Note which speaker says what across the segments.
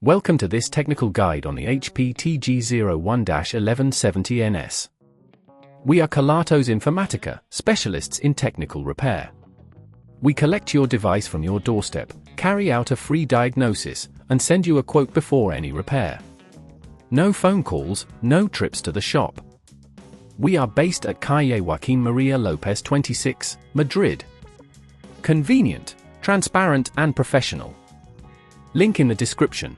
Speaker 1: Welcome to this technical guide on the HP TG01-1170NS. We are Kelatos Informatica, specialists in technical repair. We collect your device from your doorstep, carry out a free diagnosis, and send you a quote before any repair. No phone calls, no trips to the shop. We are based at Calle Joaquín María López 26, Madrid. Convenient, transparent and professional. Link in the description.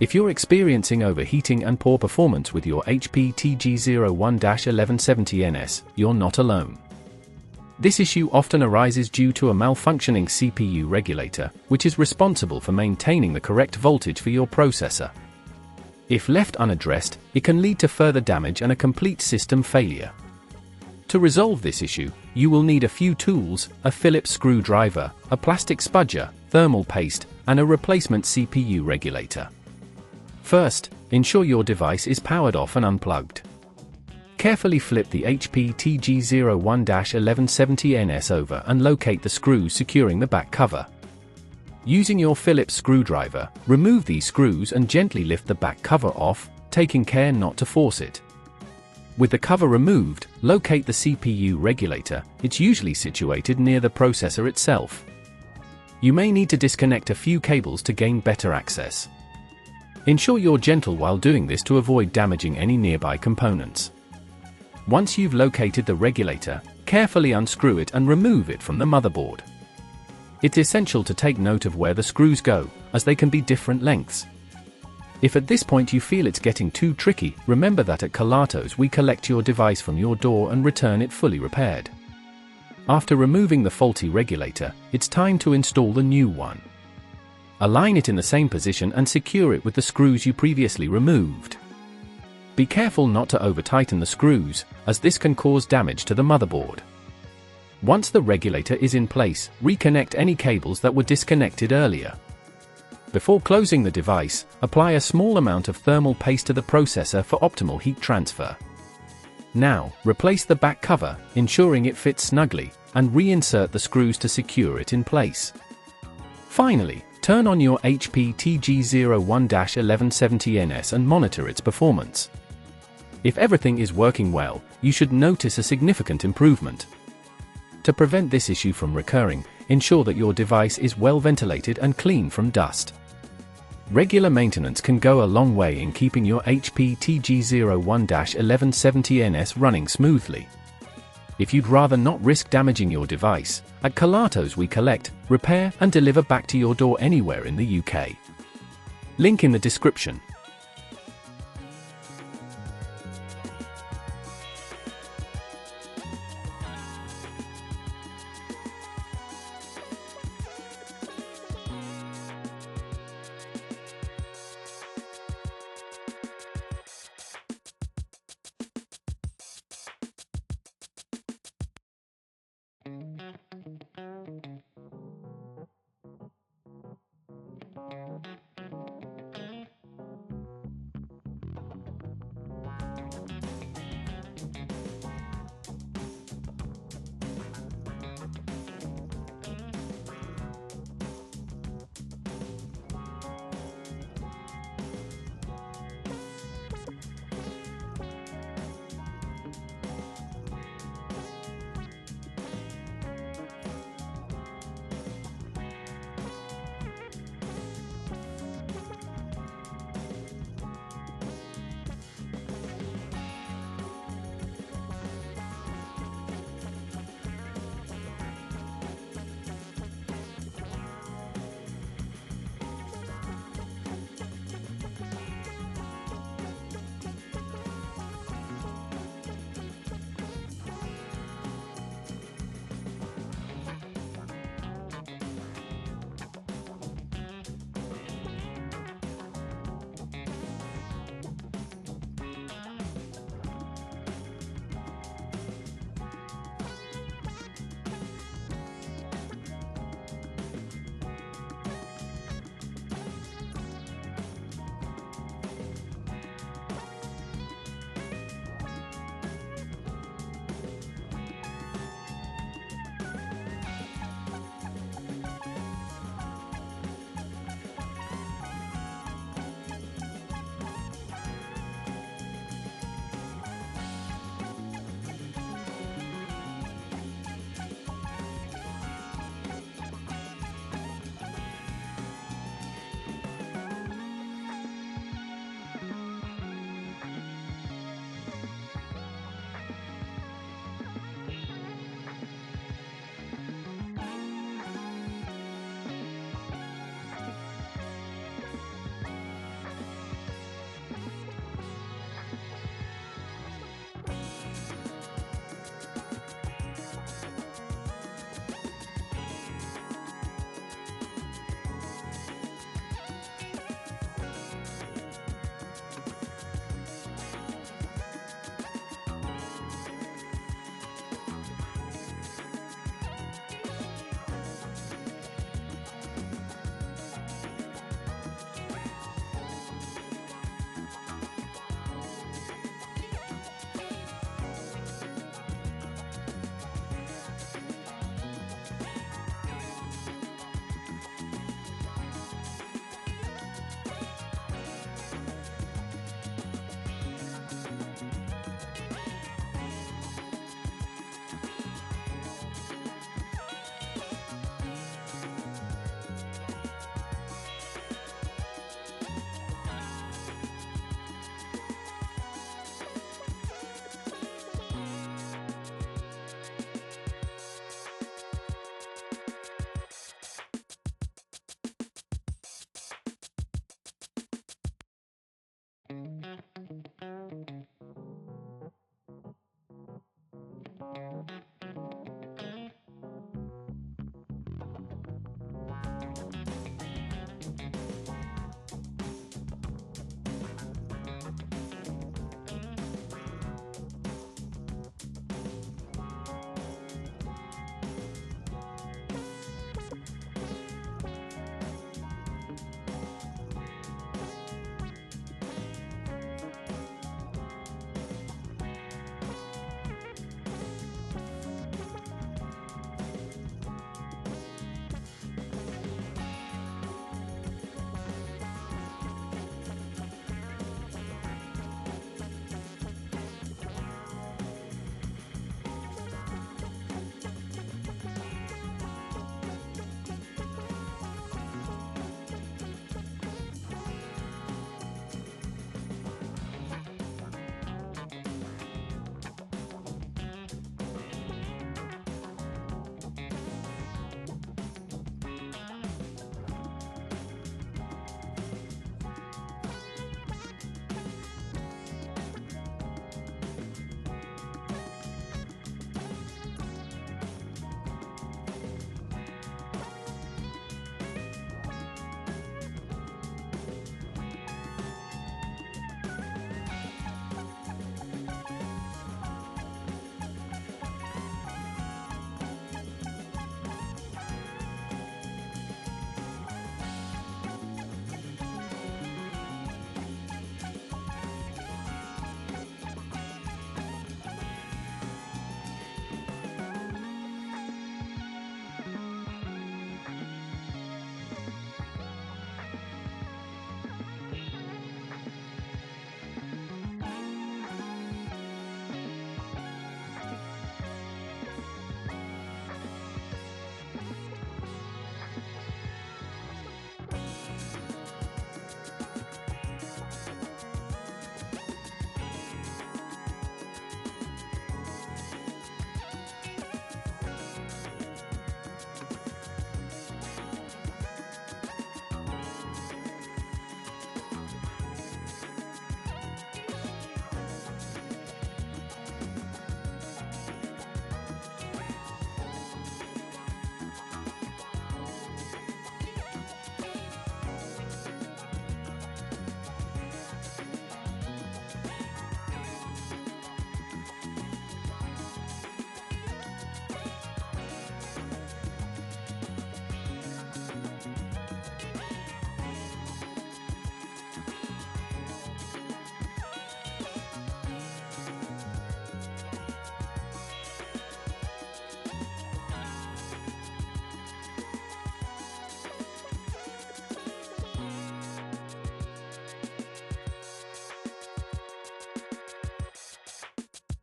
Speaker 1: If you're experiencing overheating and poor performance with your HP TG01-1170NS, you're not alone. This issue often arises due to a malfunctioning CPU regulator, which is responsible for maintaining the correct voltage for your processor. If left unaddressed, it can lead to further damage and a complete system failure. To resolve this issue, you will need a few tools: a Phillips screwdriver, a plastic spudger, thermal paste, and a replacement CPU regulator. First, ensure your device is powered off and unplugged. Carefully flip the HP TG01-1170NS over and locate the screws securing the back cover. Using your Phillips screwdriver, remove these screws and gently lift the back cover off, taking care not to force it. With the cover removed, locate the CPU regulator. It's usually situated near the processor itself. You may need to disconnect a few cables to gain better access. Ensure you're gentle while doing this to avoid damaging any nearby components. Once you've located the regulator, carefully unscrew it and remove it from the motherboard. It's essential to take note of where the screws go, as they can be different lengths. If at this point you feel it's getting too tricky, remember that at Kelatos we collect your device from your door and return it fully repaired. After removing the faulty regulator, it's time to install the new one. Align it in the same position and secure it with the screws you previously removed. Be careful not to over-tighten the screws, as this can cause damage to the motherboard. Once the regulator is in place, reconnect any cables that were disconnected earlier. Before closing the device, apply a small amount of thermal paste to the processor for optimal heat transfer. Now, replace the back cover, ensuring it fits snugly, and reinsert the screws to secure it in place. Finally, turn on your HP TG01-1170NS and monitor its performance. If everything is working well, you should notice a significant improvement. To prevent this issue from recurring, ensure that your device is well ventilated and clean from dust. Regular maintenance can go a long way in keeping your HP TG01-1170NS running smoothly. If you'd rather not risk damaging your device, at Kelatos we collect, repair and deliver back to your door anywhere in the UK. Link in the description.